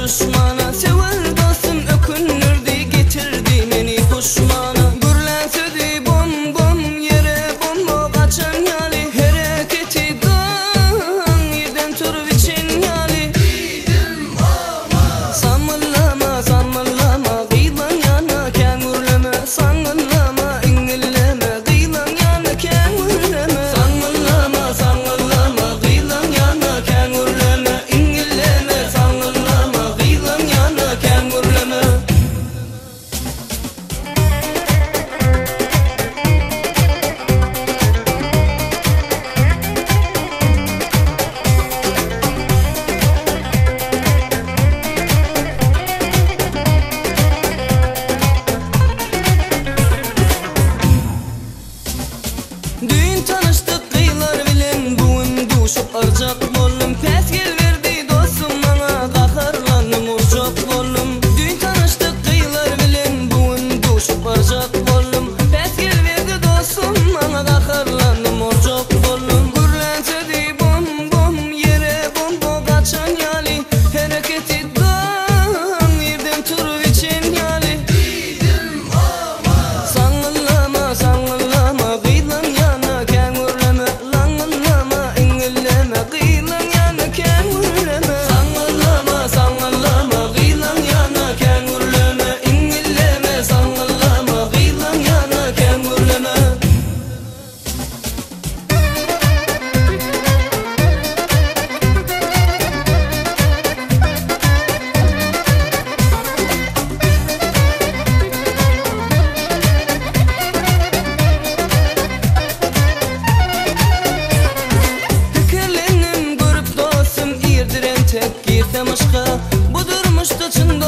düşmana. Sever dostum ökünürdü getirdi beni düşmana. Gürlensedi bom bom yere bomba kaçan yali. Hareketi dan yerden tur biçin yali. Samallama samallama kıyılan yana kengürleme. Sangıllama ingilleme kıyılan yana kengürleme. Sangıllama sangıllama kıyılan yana kengürleme. İngilleme sangıllama kıyılan yana kengürleme. Düğün tanıştık kıyılar bilen buğun duşup arcak bollum. Pes gel verdi dostum bana kaharlanım urcak bollum. Düğün tanıştık kıyılar bilen buğun duşup arcak bollum. Pes gel verdi dostum bana kaharlanım urcak bollum. Gürlensedi bom bom yere bomba kaçan yali. Hareketi dan yerden tur biçen yali. Sangıllama sangıllama kıyılan yana kengürleme. Langıllama ingilleme kıyılan yana kengürleme. Sangıllama sangıllama kıyılan yana kengürleme. İngilleme sangıllama kıyılan yana kengürleme. Fikirlenim görüp dostum irdiren tek girtem aşka. Bu durmuşta çın